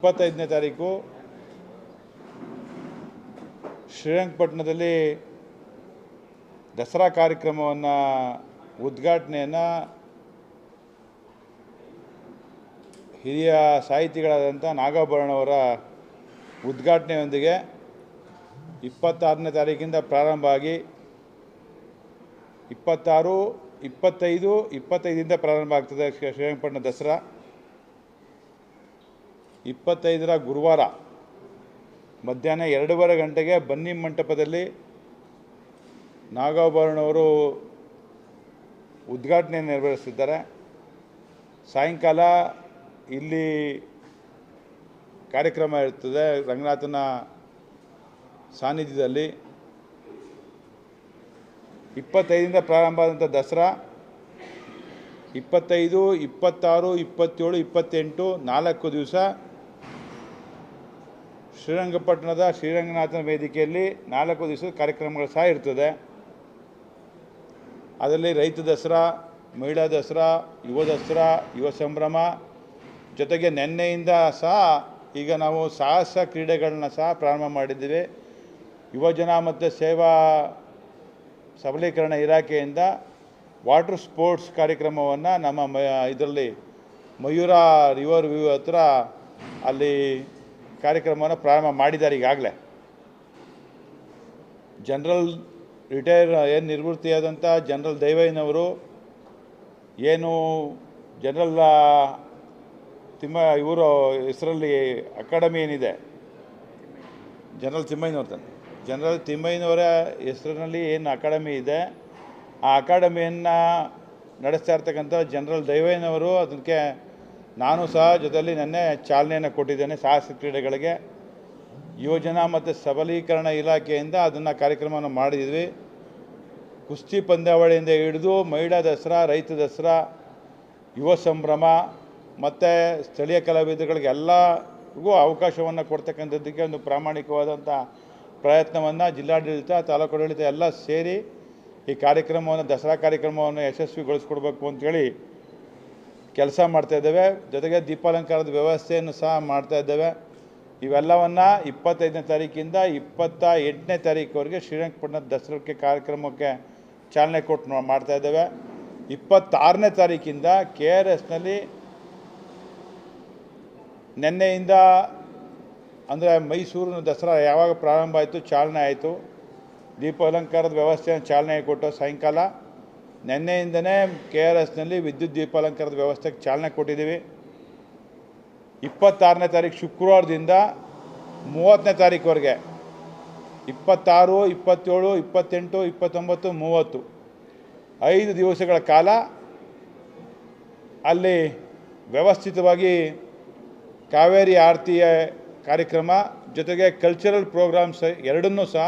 25ನೇ ತಾರೀಕು ಶ್ರೀರಂಗಪಟ್ಟಣದಲ್ಲಿ ದಸರಾ ಕಾರ್ಯಕ್ರಮವನ್ನು ಉದ್ಘಾಟನೆಯನ್ನು ಹಿರಿಯ ಸಾಹಿತಿಗಳಾದಂಥ ನಾಗಾಭರಣ ಅವರ ಉದ್ಘಾಟನೆಯೊಂದಿಗೆ 26ನೇ ತಾರೀಕಿಂದ ಪ್ರಾರಂಭ ಆಗಿ 26, 25, 25ರಿಂದ ಪ್ರಾರಂಭ ಆಗ್ತದೆ ಶ್ರೀರಂಗಪಟ್ಟಣ ದಸರಾ. 25ರ ಗುರುವಾರ ಮಧ್ಯಾಹ್ನ 2:30 ಗಂಟೆಗೆ ಬನ್ನಿ ಮಂಟಪದಲ್ಲಿ ನಾಗಾಭರಣವರು ಉದ್ಘಾಟನೆ ನೆರವೇರಿಸಿದ್ದಾರೆ. ಸಾಯಂಕಾಲ ಇಲ್ಲಿ ಕಾರ್ಯಕ್ರಮ ಇರ್ತದೆ ರಂಗನಾಥನ ಸಾನ್ನಿಧ್ಯದಲ್ಲಿ. 25ರಿಂದ ಪ್ರಾರಂಭ ಆದಂಥ ದಸರಾ 25, 26, 27, 28 4 ದಿವಸ ಶ್ರೀರಂಗಪಟ್ಟಣದ ಶ್ರೀರಂಗನಾಥನ ವೇದಿಕೆಯಲ್ಲಿ 4 ದಿವಸದ ಕಾರ್ಯಕ್ರಮಗಳು ಸಹ ಇರ್ತದೆ. ಅದರಲ್ಲಿ ರೈತ ದಸರಾ, ಮಹಿಳಾ ದಸರಾ, ಯುವ ದಸರಾ, ಯುವ ಸಂಭ್ರಮ, ಜೊತೆಗೆ ನಿನ್ನೆಯಿಂದ ಸಹ ಈಗ ನಾವು ಸಾಹಸ ಕ್ರೀಡೆಗಳನ್ನ ಸಹ ಪ್ರಾರಂಭ ಮಾಡಿದ್ದೀವಿ. ಯುವಜನ ಮತ್ತು ಸೇವಾ ಸಬಲೀಕರಣ ಇಲಾಖೆಯಿಂದ ವಾಟರ್ ಸ್ಪೋರ್ಟ್ಸ್ ಕಾರ್ಯಕ್ರಮವನ್ನು ನಮ್ಮ ಇದರಲ್ಲಿ ಮಯೂರ ರಿವರ್ ವ್ಯೂ ಹತ್ರ ಅಲ್ಲಿ ಕಾರ್ಯಕ್ರಮವನ್ನು ಪ್ರಾರಂಭ ಮಾಡಿದ್ದಾರೆ. ಈಗಾಗಲೇ ಜನರಲ್ ಏನು ನಿವೃತ್ತಿಯಾದಂಥ ಜನರಲ್ ದೈವಯ್ಯನವರು ಏನು ಜನರಲ್ ಇವರು ಹೆಸರಲ್ಲಿ ಅಕಾಡೆಮಿ ಏನಿದೆ, ಜನರಲ್ ತಿಮ್ಮಯ್ಯನವರ ಹೆಸರಿನಲ್ಲಿ ಏನು ಅಕಾಡೆಮಿ ಇದೆ, ಆ ಅಕಾಡೆಮಿಯನ್ನು ನಡೆಸ್ತಾ ಇರ್ತಕ್ಕಂಥ ಜನರಲ್ ದೈವಯ್ಯನವರು ಅದಕ್ಕೆ ನಾನು ಸಹ ಜೊತೆಯಲ್ಲಿ ನೆನ್ನೆ ಚಾಲನೆಯನ್ನು ಕೊಟ್ಟಿದ್ದೇನೆ. ಸಾಹಸ ಕ್ರೀಡೆಗಳಿಗೆ ಯುವಜನ ಮತ್ತು ಸಬಲೀಕರಣ ಇಲಾಖೆಯಿಂದ ಅದನ್ನು ಕಾರ್ಯಕ್ರಮವನ್ನು ಮಾಡಿದ್ವಿ. ಕುಸ್ತಿ ಪಂದ್ಯಾವಳಿಯಿಂದ ಹಿಡಿದು ಮಹಿಳಾ ದಸರಾ, ರೈತ ದಸರಾ, ಯುವ ಸಂಭ್ರಮ ಮತ್ತು ಸ್ಥಳೀಯ ಕಲಾವಿದರುಗಳಿಗೆ ಎಲ್ಲರಿಗೂ ಅವಕಾಶವನ್ನು ಕೊಡ್ತಕ್ಕಂಥದ್ದಕ್ಕೆ ಒಂದು ಪ್ರಾಮಾಣಿಕವಾದಂಥ ಪ್ರಯತ್ನವನ್ನು ಜಿಲ್ಲಾಡಳಿತ, ತಾಲೂಕಾಡಳಿತ ಎಲ್ಲ ಸೇರಿ ಈ ಕಾರ್ಯಕ್ರಮವನ್ನು ದಸರಾ ಕಾರ್ಯಕ್ರಮವನ್ನು ಯಶಸ್ವಿಗೊಳಿಸ್ಕೊಡ್ಬೇಕು ಅಂಥೇಳಿ ಕೆಲಸ ಮಾಡ್ತಾಯಿದ್ದೇವೆ. ಜೊತೆಗೆ ದೀಪಾಲಂಕಾರದ ವ್ಯವಸ್ಥೆಯನ್ನು ಸಹ ಮಾಡ್ತಾಯಿದ್ದೇವೆ. ಇವೆಲ್ಲವನ್ನು 25ನೇ ತಾರೀಕಿಂದ 28ನೇ ತಾರೀಕುವರೆಗೆ ಶ್ರೀರಂಗಪಟ್ಟಣದ ದಸರಾಕ್ಕೆ ಕಾರ್ಯಕ್ರಮಕ್ಕೆ ಚಾಲನೆ ಕೊಟ್ಟು ಮಾಡ್ತಾಯಿದ್ದೇವೆ. 26ನೇ ತಾರೀಕಿಂದ KRSನಲ್ಲಿ ನಿನ್ನೆಯಿಂದ ಅಂದರೆ ಮೈಸೂರಿನ ದಸರಾ ಯಾವಾಗ ಪ್ರಾರಂಭ ಆಯಿತು, ಚಾಲನೆ ಆಯಿತು, ದೀಪಾಲಂಕಾರದ ವ್ಯವಸ್ಥೆಯನ್ನು ಚಾಲನೆ ಕೊಟ್ಟು ಸಾಯಂಕಾಲ ನಿನ್ನೆಯಿಂದನೇ KRSನಲ್ಲಿ ವಿದ್ಯುತ್ ದೀಪಾಲಂಕಾರದ ವ್ಯವಸ್ಥೆಗೆ ಚಾಲನೆ ಕೊಟ್ಟಿದ್ದೀವಿ. 26ನೇ ತಾರೀಕು ಶುಕ್ರವಾರದಿಂದ 30ನೇ ತಾರೀಕುವರೆಗೆ 26, 27, 28, 29, 30 5 ದಿವಸಗಳ ಕಾಲ ಅಲ್ಲಿ ವ್ಯವಸ್ಥಿತವಾಗಿ ಕಾವೇರಿ ಆರತಿಯ ಕಾರ್ಯಕ್ರಮ ಜೊತೆಗೆ ಕಲ್ಚರಲ್ ಪ್ರೋಗ್ರಾಮ್ಸ್ ಎರಡನ್ನೂ ಸಹ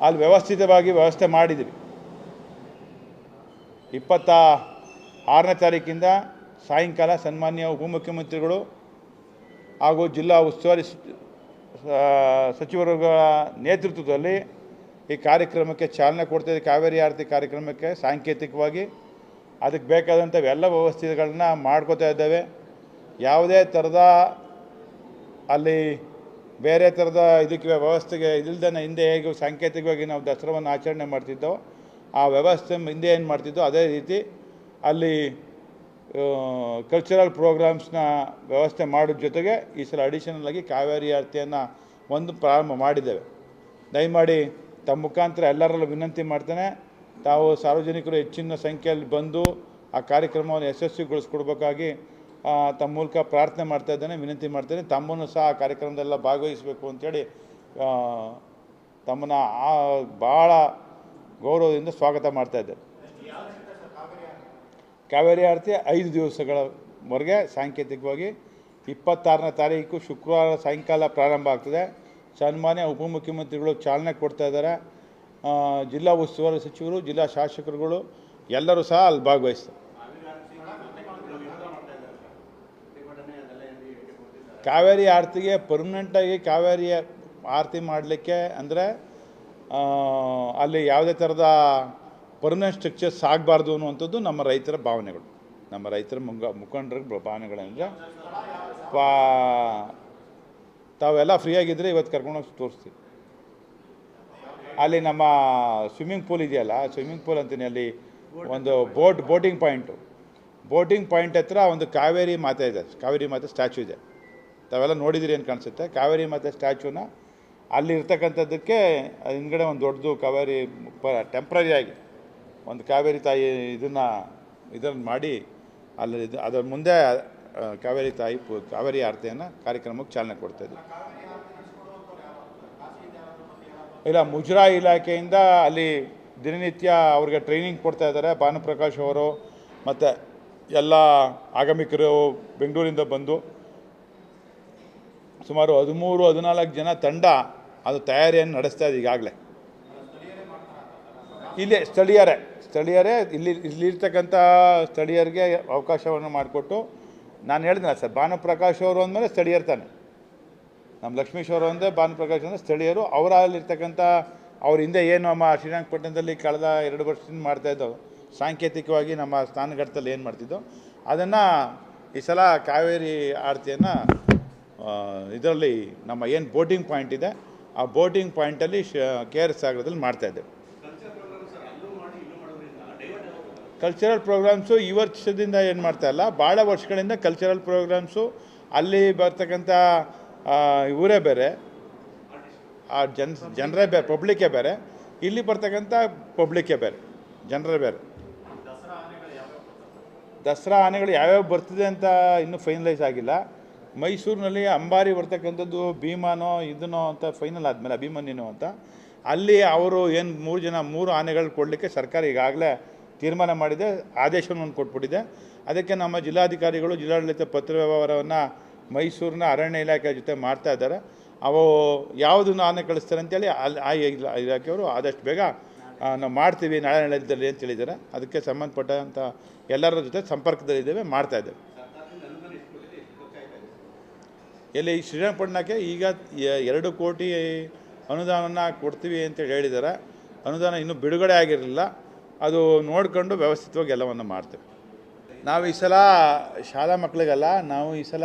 ಅಲ್ಲಿ ವ್ಯವಸ್ಥಿತವಾಗಿ ವ್ಯವಸ್ಥೆ ಮಾಡಿದ್ದೀವಿ. 26ನೇ ತಾರೀಕಿಂದ ಸಾಯಂಕಾಲ ಸನ್ಮಾನ್ಯ ಉಪಮುಖ್ಯಮಂತ್ರಿಗಳು ಹಾಗೂ ಜಿಲ್ಲಾ ಉಸ್ತುವಾರಿ ಸಚಿವರುಗಳ ನೇತೃತ್ವದಲ್ಲಿ ಈ ಕಾರ್ಯಕ್ರಮಕ್ಕೆ ಚಾಲನೆ ಕೊಡ್ತಾಯಿದ್ದೀವಿ. ಕಾವೇರಿ ಆರತಿ ಕಾರ್ಯಕ್ರಮಕ್ಕೆ ಸಾಂಕೇತಿಕವಾಗಿ ಅದಕ್ಕೆ ಬೇಕಾದಂಥ ಎಲ್ಲ ವ್ಯವಸ್ಥೆಗಳನ್ನ ಮಾಡ್ಕೋತಾ ಇದ್ದೇವೆ. ಯಾವುದೇ ಥರದ ಅಲ್ಲಿ ಬೇರೆ ಥರದ ಇದಕ್ಕೆ ವ್ಯವಸ್ಥೆಗೆ ಇದಿಲ್ದೇ ಹಿಂದೆ ಹೇಗೆ ಸಾಂಕೇತಿಕವಾಗಿ ನಾವು ದಸರಾವನ್ನು ಆಚರಣೆ ಮಾಡ್ತಿದ್ದೋ ಆ ವ್ಯವಸ್ಥೆ ಹಿಂದೆ ಏನು ಮಾಡ್ತಿದ್ದೋ ಅದೇ ರೀತಿ ಅಲ್ಲಿ ಕಲ್ಚರಲ್ ಪ್ರೋಗ್ರಾಮ್ಸ್ನ ವ್ಯವಸ್ಥೆ ಮಾಡೋದ್ರ ಜೊತೆಗೆ ಈ ಸಲ ಅಡಿಷನಲ್ ಆಗಿ ಕಾವೇರಿ ಆರತಿಯನ್ನು ಒಂದು ಪ್ರಾರಂಭ ಮಾಡಿದ್ದೇವೆ. ದಯಮಾಡಿ ತಮ್ಮ ಮುಖಾಂತರ ಎಲ್ಲರಲ್ಲೂ ವಿನಂತಿ ಮಾಡ್ತೇನೆ, ತಾವು ಸಾರ್ವಜನಿಕರು ಹೆಚ್ಚಿನ ಸಂಖ್ಯೆಯಲ್ಲಿ ಬಂದು ಆ ಕಾರ್ಯಕ್ರಮವನ್ನು ಯಶಸ್ವಿಗೊಳಿಸ್ಕೊಡ್ಬೇಕಾಗಿ ತಮ್ಮ ಮೂಲಕ ಪ್ರಾರ್ಥನೆ ಮಾಡ್ತಾ ಇದ್ದೇನೆ, ವಿನಂತಿ ಮಾಡ್ತೇನೆ. ತಮ್ಮನ್ನು ಸಹ ಆ ಕಾರ್ಯಕ್ರಮದೆಲ್ಲ ಭಾಗವಹಿಸಬೇಕು ಅಂಥೇಳಿ ತಮ್ಮನ್ನು ಭಾಳ ಗೌರವದಿಂದ ಸ್ವಾಗತ ಮಾಡ್ತಾ ಇದ್ದೇನೆ. ಕಾವೇರಿ ಆರತಿ 5 ದಿವಸಗಳವರೆಗೆ ಸಾಂಕೇತಿಕವಾಗಿ 26ನೇ ತಾರೀಕು ಶುಕ್ರವಾರ ಸಾಯಂಕಾಲ ಪ್ರಾರಂಭ ಆಗ್ತದೆ. ಸನ್ಮಾನ್ಯ ಉಪಮುಖ್ಯಮಂತ್ರಿಗಳು ಚಾಲನೆ ಕೊಡ್ತಾ ಇದ್ದಾರೆ. ಜಿಲ್ಲಾ ಉಸ್ತುವಾರಿ ಸಚಿವರು, ಜಿಲ್ಲಾ ಶಾಸಕರುಗಳು ಎಲ್ಲರೂ ಸಹ ಅಲ್ಲಿ ಭಾಗವಹಿಸ್ತಾರೆ. ಕಾವೇರಿ ಆರತಿಗೆ ಪರ್ಮನೆಂಟಾಗಿ ಕಾವೇರಿ ಆರತಿ ಮಾಡಲಿಕ್ಕೆ ಅಂದರೆ ಅಲ್ಲಿ ಯಾವುದೇ ಥರದ ಪರ್ಮನೆಂಟ್ ಸ್ಟ್ರಕ್ಚರ್ಸ್ ಆಗಬಾರ್ದು ಅನ್ನುವಂಥದ್ದು ನಮ್ಮ ರೈತರ ಭಾವನೆಗಳು, ನಮ್ಮ ರೈತರ ಮುಖಂಡರ ಭಾವನೆಗಳಂದರೆ ಪಾ ತಾವೆಲ್ಲ ಫ್ರೀಯಾಗಿದ್ದರೆ ಇವತ್ತು ಕರ್ಕೊಂಡೋಗಿ ತೋರಿಸ್ತೀವಿ. ಅಲ್ಲಿ ನಮ್ಮ ಸ್ವಿಮ್ಮಿಂಗ್ ಪೂಲ್ ಇದೆಯಲ್ಲ, ಸ್ವಿಮ್ಮಿಂಗ್ ಪೂಲ್ ಅಂತೀನಿ, ಅಲ್ಲಿ ಒಂದು ಬೋಟಿಂಗ್ ಪಾಯಿಂಟ್ ಹತ್ರ ಒಂದು ಕಾವೇರಿ ಮಾತೆ ಇದೆ, ಕಾವೇರಿ ಮಾತೆ ಸ್ಟ್ಯಾಚು ಇದೆ. ತಾವೆಲ್ಲ ನೋಡಿದಿರಿ ಅಂತ ಕಾಣಿಸುತ್ತೆ. ಕಾವೇರಿ ಮಾತೆ ಸ್ಟ್ಯಾಚುನ ಅಲ್ಲಿ ಇರ್ತಕ್ಕಂಥದ್ದಕ್ಕೆ ಹಿಂದ್ಗಡೆ ಒಂದು ದೊಡ್ಡದು ಕಾವೇರಿ ಟೆಂಪ್ರರಿಯಾಗಿ ಒಂದು ಕಾವೇರಿ ತಾಯಿ ಇದನ್ನು ಮಾಡಿ ಅಲ್ಲಿ ಅದರ ಮುಂದೆ ಕಾವೇರಿ ತಾಯಿ ಕಾವೇರಿ ಆರತಿಯನ್ನು ಕಾರ್ಯಕ್ರಮಕ್ಕೆ ಚಾಲನೆ ಕೊಡ್ತಾಯಿದ್ವಿ. ಇಲ್ಲ, ಮುಜರಾಯಿ ಇಲಾಖೆಯಿಂದ ಅಲ್ಲಿ ದಿನನಿತ್ಯ ಅವ್ರಿಗೆ ಟ್ರೈನಿಂಗ್ ಕೊಡ್ತಾ ಇದ್ದಾರೆ. ಭಾನುಪ್ರಕಾಶ್ ಅವರು ಮತ್ತು ಎಲ್ಲ ಆಗಮಿಕರು ಬೆಂಗಳೂರಿಂದ ಬಂದು ಸುಮಾರು 13-14 ಜನ ತಂಡ ಅದು ತಯಾರಿಯನ್ನು ನಡೆಸ್ತಾ ಇದೆ ಈಗಾಗಲೇ. ಇಲ್ಲಿ ಸ್ಥಳೀಯರೇ ಇಲ್ಲಿರ್ತಕ್ಕಂಥ ಸ್ಥಳೀಯರಿಗೆ ಅವಕಾಶವನ್ನು ಮಾಡಿಕೊಟ್ಟು, ನಾನು ಹೇಳಿದ್ನಲ್ಲ ಸರ್, ಭಾನುಪ್ರಕಾಶ್ ಅವರು ಅಂದಮೇಲೆ ಸ್ಥಳೀಯರು ತಾನೆ, ನಮ್ಮ ಲಕ್ಷ್ಮೀಶ್ ಅವರು ಅಂದರೆ ಭಾನುಪ್ರಕಾಶ್ ಅಂದರೆ ಸ್ಥಳೀಯರು. ಅವರಲ್ಲಿರ್ತಕ್ಕಂಥ ಅವ್ರ ಹಿಂದೆ ಏನು ನಮ್ಮ ಶ್ರೀರಂಗಪಟ್ಟಣದಲ್ಲಿ ಕಳೆದ 2 ವರ್ಷದಿಂದ ಮಾಡ್ತಾಯಿದ್ದವು, ಸಾಂಕೇತಿಕವಾಗಿ ನಮ್ಮ ಸ್ನಾನಘಟ್ಟದಲ್ಲಿ ಏನು ಮಾಡ್ತಿದ್ದೋ ಅದನ್ನು ಈ ಸಲ ಕಾವೇರಿ ಆರತಿಯನ್ನು ಇದರಲ್ಲಿ ನಮ್ಮ ಏನು ಬೋಟಿಂಗ್ ಪಾಯಿಂಟ್ ಇದೆ ಆ ಬೋಟಿಂಗ್ ಪಾಯಿಂಟಲ್ಲಿ KR ಸಾಗರದಲ್ಲಿ ಮಾಡ್ತಾಯಿದ್ದೇವೆ. ಕಲ್ಚರಲ್ ಪ್ರೋಗ್ರಾಮ್ಸು ಈ ವರ್ಷದಿಂದ ಏನು ಮಾಡ್ತಾಯಿಲ್ಲ, ಭಾಳ ವರ್ಷಗಳಿಂದ ಕಲ್ಚರಲ್ ಪ್ರೋಗ್ರಾಮ್ಸು ಅಲ್ಲಿ ಬರ್ತಕ್ಕಂಥ ಇವರೇ ಬೇರೆ, ಆ ಜನರೇ ಬೇರೆ, ಪಬ್ಲಿಕ್ಕೇ ಬೇರೆ, ಇಲ್ಲಿ ಬರ್ತಕ್ಕಂಥ ಪಬ್ಲಿಕ್ಕೇ ಬೇರೆ, ಜನರೇ ಬೇರೆ. ದಸರಾ ಆನೆಗಳು ಯಾವ್ಯಾವ ಬರ್ತಿದೆ ಅಂತ ಇನ್ನೂ ಫೈನಲೈಸ್ ಆಗಿಲ್ಲ. ಮೈಸೂರಿನಲ್ಲಿ ಅಂಬಾರಿ ಬರ್ತಕ್ಕಂಥದ್ದು ಭೀಮಾನೋ ಇದನ್ನೋ ಅಂತ ಫೈನಲ್ ಆದಮೇಲೆ ಅಭಿಮನ್ಯುನೋ ಅಂತ ಅಲ್ಲಿ ಅವರು ಏನು 3 ಆನೆಗಳು ಕೊಡಲಿಕ್ಕೆ ಸರ್ಕಾರ ಈಗಾಗಲೇ ತೀರ್ಮಾನ ಮಾಡಿದೆ, ಆದೇಶವನ್ನು ಕೊಟ್ಬಿಟ್ಟಿದೆ. ಅದಕ್ಕೆ ನಮ್ಮ ಜಿಲ್ಲಾಧಿಕಾರಿಗಳು ಜಿಲ್ಲಾಡಳಿತ ಪತ್ರ ವ್ಯವಹಾರವನ್ನು ಮೈಸೂರಿನ ಅರಣ್ಯ ಇಲಾಖೆ ಜೊತೆ ಮಾಡ್ತಾ ಇದ್ದಾರೆ. ಅವು ಯಾವುದನ್ನು ಆನೆ ಕಳಿಸ್ತಾರೆ ಅಂತೇಳಿ ಆ ಇಲಾಖೆಯವರು ಆದಷ್ಟು ಬೇಗ ನಾವು ಮಾಡ್ತೀವಿ ನಾಳೆ ನಡೆದಲ್ಲಿ ಅಂತ ಹೇಳಿದ್ದಾರೆ. ಅದಕ್ಕೆ ಸಂಬಂಧಪಟ್ಟಂಥ ಎಲ್ಲರ ಜೊತೆ ಸಂಪರ್ಕದಲ್ಲಿದ್ದೇವೆ, ಮಾಡ್ತಾಯಿದ್ದೇವೆ. ಎಲ್ಲಿ ಶ್ರೀರಂಗಪಟ್ಟಣಕ್ಕೆ ಈಗ 2 ಕೋಟಿ ಅನುದಾನವನ್ನು ಕೊಡ್ತೀವಿ ಅಂತೇಳಿ ಹೇಳಿದ್ದಾರೆ. ಅನುದಾನ ಇನ್ನೂ ಬಿಡುಗಡೆ ಆಗಿರಲಿಲ್ಲ, ಅದು ನೋಡಿಕೊಂಡು ವ್ಯವಸ್ಥಿತವಾಗಿ ಎಲ್ಲವನ್ನು ಮಾಡ್ತೇವೆ. ನಾವು ಈ ಸಲ ಶಾಲಾ ಮಕ್ಕಳಿಗೆಲ್ಲ ನಾವು ಈ ಸಲ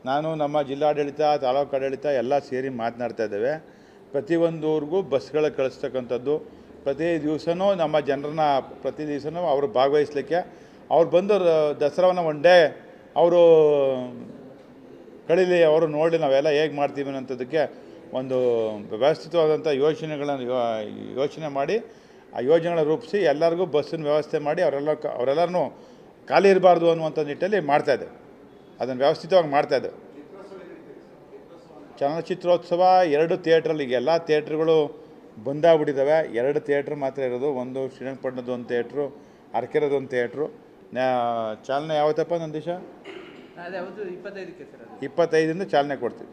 ನಾನು ನಮ್ಮ ಜಿಲ್ಲಾಡಳಿತ ತಾಲೂಕು ಆಡಳಿತ ಎಲ್ಲ ಸೇರಿ ಮಾತನಾಡ್ತಾ ಇದ್ದೇವೆ. ಪ್ರತಿಯೊಂದು ಊರಿಗೂ ಬಸ್ಗಳು ಕಳಿಸ್ತಕ್ಕಂಥದ್ದು, ಪ್ರತಿ ದಿವಸನೂ ನಮ್ಮ ಜನರನ್ನ ಪ್ರತಿ ದಿವಸನೂ ಅವರು ಭಾಗವಹಿಸಲಿಕ್ಕೆ, ಅವ್ರು ಬಂದು ದಸರಾವನ್ನು ಒನ್ ಡೇ ಅವರು ಕಳೀಲಿ, ಅವರು ನೋಡಿ ನಾವೆಲ್ಲ ಹೇಗೆ ಮಾಡ್ತೀವಿ ಅನ್ನೋಂಥದ್ದಕ್ಕೆ ಒಂದು ವ್ಯವಸ್ಥಿತವಾದಂಥ ಯೋಚನೆ ಮಾಡಿ ಆ ಯೋಜನೆಗಳ ರೂಪಿಸಿ ಎಲ್ಲರಿಗೂ ಬಸ್ಸಿನ ವ್ಯವಸ್ಥೆ ಮಾಡಿ ಅವರೆಲ್ಲರನ್ನೂ ಖಾಲಿ ಇರಬಾರ್ದು ಅನ್ನುವಂಥ ನಿಟ್ಟಲ್ಲಿ ಮಾಡ್ತಾಯಿದ್ದೇವೆ. ಅದನ್ನು ವ್ಯವಸ್ಥಿತವಾಗಿ ಮಾಡ್ತಾಯಿದ್ದೇವೆ. ಚಲನಚಿತ್ರೋತ್ಸವ 2 ಥಿಯೇಟ್ರಲ್ಲಿ, ಈಗ ಎಲ್ಲ ಥಿಯೇಟ್ರುಗಳು ಬಂದಾಗ್ಬಿಟ್ಟಿದ್ದಾವೆ. 2 ಥಿಯೇಟ್ರ್ ಮಾತ್ರ ಇರೋದು, ಒಂದು ಶ್ರೀರಂಗಪಟ್ಟಣದ ಒಂದು ಥಿಯೇಟ್ರು, ಅರಕೆರೆದ ಒಂದು ಥಿಯೇಟ್ರು. ಚಾಲನೆ ಯಾವತ್ತಪ್ಪ ನಂದೀಶ? 25ರಿಂದ ಚಾಲನೆ ಕೊಡ್ತೀವಿ.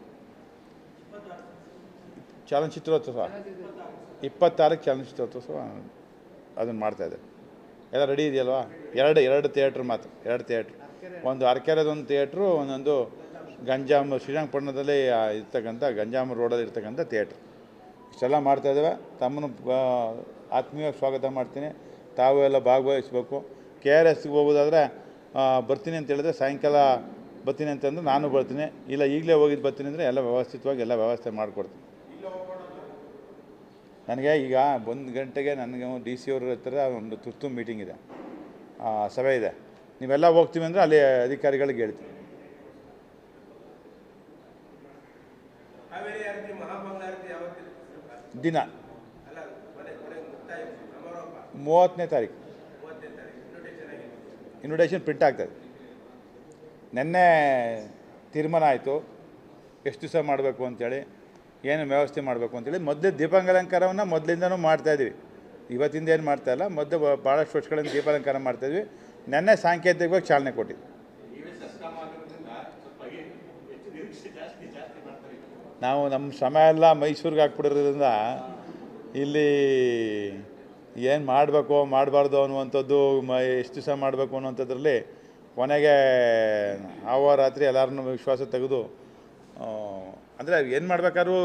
ಚಲನಚಿತ್ರೋತ್ಸವ 26ಕ್ಕೆ ಚಲನಚಿತ್ರೋತ್ಸವ ಅದನ್ನು ಮಾಡ್ತಾಯಿದೆ. ಎಲ್ಲ ರೆಡಿ ಇದೆಯಲ್ವಾ? ಎರಡು ಥಿಯೇಟ್ರ್ ಮಾತ್ರ, 2 ಥಿಯೇಟ್ರ್, ಒಂದು ಅರಕೆರೆದೊಂದು ಥಿಯೇಟ್ರು, ಒಂದೊಂದು ಗಂಜಾಮ್ ಶ್ರೀರಂಗಪಟ್ಟಣದಲ್ಲಿ ಇರ್ತಕ್ಕಂಥ ಗಂಜಾಮ್ ರೋಡಲ್ಲಿ ಇರ್ತಕ್ಕಂಥ ಥಿಯೇಟ್ರ್. ಇಷ್ಟೆಲ್ಲ ಮಾಡ್ತಾಯಿದ್ದೇವೆ. ತಮ್ಮನ್ನು ಆತ್ಮೀಯವಾಗಿ ಸ್ವಾಗತ ಮಾಡ್ತೀನಿ. ತಾವು ಎಲ್ಲ ಭಾಗವಹಿಸ್ಬೇಕು. KRSಗೆ ಹೋಗೋದಾದರೆ ಬರ್ತೀನಿ ಅಂತ ಹೇಳಿದ್ರೆ ಸಾಯಂಕಾಲ ಬರ್ತೀನಿ ಅಂತಂದ್ರೆ ನಾನು ಬರ್ತೀನಿ, ಇಲ್ಲ ಈಗಲೇ ಹೋಗಿದ್ದು ಬರ್ತೀನಿ ಅಂದರೆ ಎಲ್ಲ ವ್ಯವಸ್ಥಿತವಾಗಿ ಎಲ್ಲ ವ್ಯವಸ್ಥೆ ಮಾಡಿಕೊಡ್ತೀನಿ. ನನಗೆ ಈಗ 1 ಗಂಟೆಗೆ ನನಗೆ DC ಅವ್ರ ಹತ್ರ ಒಂದು ತುರ್ತು ಮೀಟಿಂಗ್ ಇದೆ, ಸಭೆ ಇದೆ. ನೀವೆಲ್ಲ ಹೋಗ್ತೀವಿ ಅಂದರೆ ಅಲ್ಲಿ ಅಧಿಕಾರಿಗಳಿಗೆ ಹೇಳ್ತೀವಿ. ದಿನ 30ನೇ ತಾರೀಕು ಇನ್ವಿಟೇಷನ್ ಪ್ರಿಂಟ್ ಆಗ್ತದೆ. ನೆನ್ನೆ ತೀರ್ಮಾನ ಆಯಿತು ಎಷ್ಟು ದಿವಸ ಮಾಡಬೇಕು ಅಂತೇಳಿ, ಏನು ವ್ಯವಸ್ಥೆ ಮಾಡಬೇಕು ಅಂತೇಳಿ. ಮೊದಲೇ ದೀಪಾಲಂಕಾರವನ್ನು ಮೊದಲಿಂದನೂ ಮಾಡ್ತಾಯಿದ್ವಿ, ಇವತ್ತಿಂದ ಏನು ಮಾಡ್ತಾಯಿಲ್ಲ. ಮೊದಲು ಭಾಳಷ್ಟು ವರ್ಷಗಳಿಂದ ದೀಪಾಲಂಕಾರ ಮಾಡ್ತಾಯಿದ್ವಿ. ನೆನ್ನೆ ಸಾಂಕೇತಿಕವಾಗಿ ಚಾಲನೆ ಕೊಟ್ಟಿದ್ವಿ. ನಾವು ನಮ್ಮ ಶ್ರಮ ಎಲ್ಲ ಮೈಸೂರಿಗೆ ಹಾಕ್ಬಿಡೋದ್ರಿಂದ ಇಲ್ಲಿ ಏನು ಮಾಡಬೇಕು ಮಾಡಬಾರ್ದು ಅನ್ನುವಂಥದ್ದು, ಎಷ್ಟು ದಿವಸ ಮಾಡಬೇಕು ಅನ್ನುವಂಥದ್ರಲ್ಲಿ ಕೊನೆಗೆ ರಾತ್ರಿ ಎಲ್ಲರನ್ನೂ ವಿಶ್ವಾಸ ತೆಗೆದು ಅಂದರೆ ಏನು ಮಾಡಬೇಕಾದ್ರೂ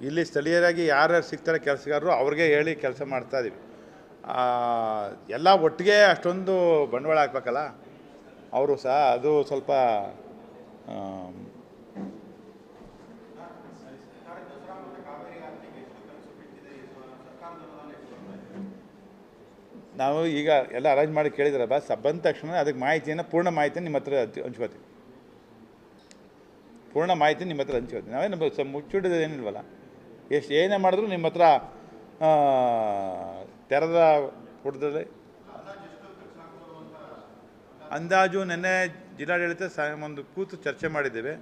ಇಲ್ಲಿ ಸ್ಥಳೀಯರಾಗಿ ಯಾರ್ಯಾರು ಸಿಗ್ತಾರೆ ಕೆಲಸಗಾರರು ಅವ್ರಿಗೆ ಹೇಳಿ ಕೆಲಸ ಮಾಡ್ತಾಯಿದ್ದೀವಿ. ಎಲ್ಲ ಒಟ್ಟಿಗೆ ಅಷ್ಟೊಂದು ಬಂಡವಾಳ ಹಾಕ್ಬೇಕಲ್ಲ ಅವರು ಸಹ, ಅದು ಸ್ವಲ್ಪ ನಾವು ಈಗ ಎಲ್ಲ ಅರೇಂಜ್ ಮಾಡಿ ಕೇಳಿದ್ರೆ ಬಸ್ ಬಂದ ತಕ್ಷಣ ಅದಕ್ಕೆ ಮಾಹಿತಿಯನ್ನು ಪೂರ್ಣ ಮಾಹಿತಿಯನ್ನು ನಿಮ್ಮ ಹತ್ರ ಹಂಚ್ಕೋತೀವಿ. ಪೂರ್ಣ ಮಾಹಿತಿ ನಿಮ್ಮ ಹತ್ರ ಹಂಚ್ಕೋತೀವಿ. ನಾವೇನು ಮುಚ್ಚಿಡೋದು ಏನಿಲ್ವಲ್ಲ. ಏನೇ ಮಾಡಿದ್ರು ನಿಮ್ಮ ಹತ್ರ ತೆರೆದ ಪುಟದಲ್ಲಿ ಅಂದಾಜು ನೆನ್ನೆ ಜಿಲ್ಲಾಡಳಿತ ಒಂದು ಕೂತು ಚರ್ಚೆ ಮಾಡಿದ್ದೇವೆ.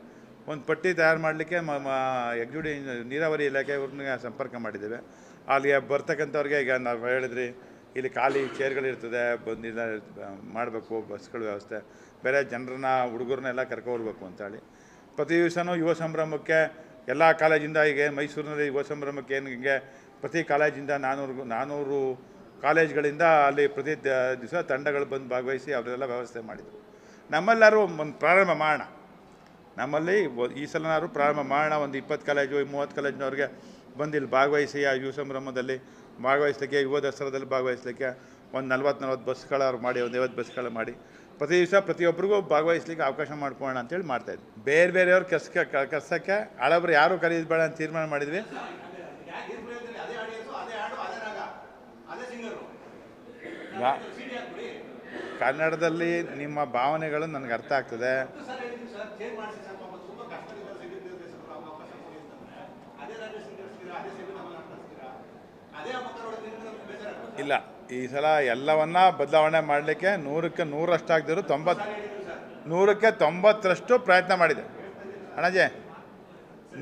ಒಂದು ಪಟ್ಟಿ ತಯಾರು ಮಾಡಲಿಕ್ಕೆ ಎಕ್ಸಿಕ್ಯೂಟಿವ್ ನೀರಾವರಿ ಇಲಾಖೆಯವ್ರನ್ನ ಸಂಪರ್ಕ ಮಾಡಿದ್ದೇವೆ. ಅಲ್ಲಿಗೆ ಬರ್ತಕ್ಕಂಥವ್ರಿಗೆ ಈಗ ನಾವು ಹೇಳಿದ್ರಿ ಇಲ್ಲಿ ಖಾಲಿ ಚೇರ್ಗಳಿರ್ತದೆ, ಬಂದಿಲ್ಲ ಮಾಡಬೇಕು, ಬಸ್ಗಳ ವ್ಯವಸ್ಥೆ, ಬೇರೆ ಜನರನ್ನ ಹುಡುಗರನ್ನೆಲ್ಲ ಕರ್ಕೊಬರ್ಬೇಕು ಅಂತೇಳಿ ಪ್ರತಿ ದಿವಸನೂ ಯುವ ಸಂಭ್ರಮಕ್ಕೆ ಎಲ್ಲ ಕಾಲೇಜಿಂದ ಈಗ ಮೈಸೂರಿನಲ್ಲಿ ಯುವ ಸಂಭ್ರಮಕ್ಕೆ ಏನು ಹಿಂಗೆ ಪ್ರತಿ ಕಾಲೇಜಿಂದ 400 ಕಾಲೇಜ್ಗಳಿಂದ ಅಲ್ಲಿ ಪ್ರತಿ ದಿವಸ ತಂಡಗಳು ಬಂದು ಭಾಗವಹಿಸಿ ಅವರೆಲ್ಲ ವ್ಯವಸ್ಥೆ ಮಾಡಿದರು. ನಮ್ಮೆಲ್ಲರೂ ಒಂದು ಪ್ರಾರಂಭ ಮಾಡೋಣ. ನಮ್ಮಲ್ಲಿ ಈ ಸಲನಾದ್ರು ಪ್ರಾರಂಭ ಮಾಡೋಣ. ಒಂದು 20 ಕಾಲೇಜು 30 ಕಾಲೇಜಿನವ್ರಿಗೆ ಬಂದು ಇಲ್ಲಿ ಭಾಗವಹಿಸಿ ಆ ಯುವ ಸಂಭ್ರಮದಲ್ಲಿ ಭಾಗವಹಿಸಲಿಕ್ಕೆ, ಯುವ ದಸರಾದಲ್ಲಿ ಭಾಗವಹಿಸಲಿಕ್ಕೆ ಒಂದು 40 ಬಸ್ಗಳು ಅವ್ರು ಮಾಡಿ, ಒಂದು 50 ಬಸ್ಗಳು ಮಾಡಿ ಪ್ರತಿ ದಿವಸ ಪ್ರತಿಯೊಬ್ಬರಿಗೂ ಭಾಗವಹಿಸ್ಲಿಕ್ಕೆ ಅವಕಾಶ ಮಾಡ್ಕೊಳ್ಳೋಣ ಅಂತೇಳಿ ಮಾಡ್ತಾಯಿದ್ವಿ. ಬೇರೆ ಬೇರೆಯವ್ರು ಕರ್ಸೋಕ್ಕೆ ಹಳಬ್ರು ಯಾರೂ ಕರೀದು ಬೇಡ ಅಂತ ತೀರ್ಮಾನ ಮಾಡಿದ್ವಿ. ಕನ್ನಡದಲ್ಲಿ ನಿಮ್ಮ ಭಾವನೆಗಳು ನನಗೆ ಅರ್ಥ ಆಗ್ತದೆ. ಇಲ್ಲ, ಈ ಸಲ ಎಲ್ಲವನ್ನ ಬದಲಾವಣೆ ಮಾಡಲಿಕ್ಕೆ 100ಕ್ಕೆ 100 ಆಗದಿರೋ 100ಕ್ಕೆ 90ರಷ್ಟು ಪ್ರಯತ್ನ ಮಾಡಿದೆ ಅಣ್ಣಜೆ.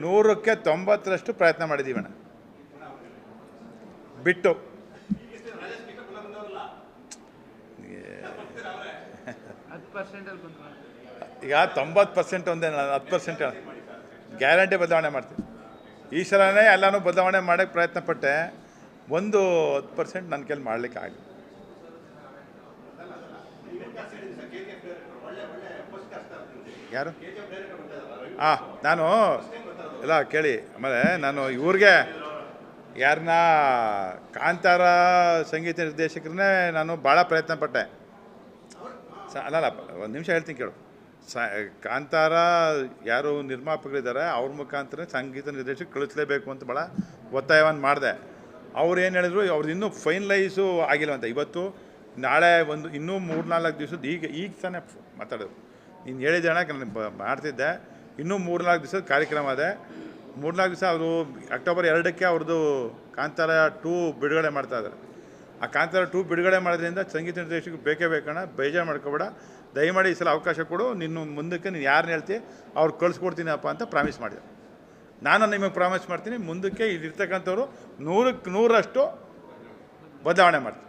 100ಕ್ಕೆ 90ರಷ್ಟು ಪ್ರಯತ್ನ ಮಾಡಿದ್ದೀವಿ ಅಣ್ಣ. ಬಿಟ್ಟು ಈಗ 90% ಒಂದೇ, 10% ಗ್ಯಾರಂಟಿ ಬದಲಾವಣೆ ಮಾಡ್ತೀನಿ. ಈ ಸಲನೇ ಎಲ್ಲನೂ ಬದಲಾವಣೆ ಮಾಡೋಕ್ಕೆ ಪ್ರಯತ್ನ ಪಟ್ಟೆ. ಒಂದು 10% ನನ್ನ ಕೈಲಿ ಮಾಡಲಿಕ್ಕೆ ಆಗಲಿ. ಯಾರು? ನಾನು ಇಲ್ಲ ಕೇಳಿ. ಆಮೇಲೆ ನಾನು ಇವ್ರಿಗೆ ಯಾರನ್ನ ಕಾಂತಾರ ಸಂಗೀತ ನಿರ್ದೇಶಕರನ್ನೇ ನಾನು ಭಾಳ ಪ್ರಯತ್ನ ಪಟ್ಟೆ. ಅಲ್ಲಲ್ಲ, ಒಂದು ನಿಮಿಷ ಹೇಳ್ತೀನಿ ಕೇಳು. ಕಾಂತಾರ ಯಾರು ನಿರ್ಮಾಪಕರಿದ್ದಾರೆ ಅವ್ರ ಮುಖಾಂತರ ಸಂಗೀತ ನಿರ್ದೇಶಕ ಕಳಿಸ್ಲೇಬೇಕು ಅಂತ ಭಾಳ ಒತ್ತಾಯವನ್ನು ಮಾಡಿದೆ. ಅವ್ರು ಏನು ಹೇಳಿದ್ರು, ಅವ್ರದ್ದು ಇನ್ನೂ ಫೈನಲೈಸು ಆಗಿಲ್ಲವಂತ. ಇವತ್ತು ನಾಳೆ ಒಂದು ಇನ್ನೂ 3-4 ದಿವಸದ ಈಗ ತಾನೇ ಮಾತಾಡೋದು. ನೀನು ಹೇಳಿದೆ ಅಣ್ಣ, ನಾನು ಮಾಡ್ತಿದ್ದೆ. ಇನ್ನೂ 3-4 ದಿವಸದ ಕಾರ್ಯಕ್ರಮ ಇದೆ. 3-4 ದಿವಸ ಅವರು ಅಕ್ಟೋಬರ್ 2ಕ್ಕೆ ಅವ್ರದ್ದು ಕಾಂತಾರ 2 ಬಿಡುಗಡೆ ಮಾಡ್ತಾಯಿದ್ದಾರೆ. ಆ ಕಾಂತಾರ 2 ಬಿಡುಗಡೆ ಮಾಡೋದ್ರಿಂದ ಸಂಗೀತ ನಿರ್ದೇಶಕರು ಬೇಕೇ ಬೇಕಣ್ಣ, ಬೇಜಾರು ಮಾಡ್ಕೊಬೇಡ, ದಯಮಾಡಿ ಈ ಸಲ ಅವಕಾಶ ಕೊಡು, ನಿನ್ನ ಮುಂದಕ್ಕೆ ನೀನು ಯಾರನ್ನ ಹೇಳ್ತೀವಿ ಅವ್ರು ಕಳಿಸ್ಕೊಡ್ತೀನಪ್ಪ ಅಂತ ಪ್ರಾಮಿಸ್ ಮಾಡಿದೆ. ನಾನು ನಿಮಗೆ ಪ್ರಾಮಿಸ್ ಮಾಡ್ತೀನಿ, ಮುಂದಕ್ಕೆ ಇಲ್ಲಿರ್ತಕ್ಕಂಥವ್ರು 100ಕ್ಕೆ 100ರಷ್ಟು ಬದಲಾವಣೆ ಮಾಡ್ತೀನಿ.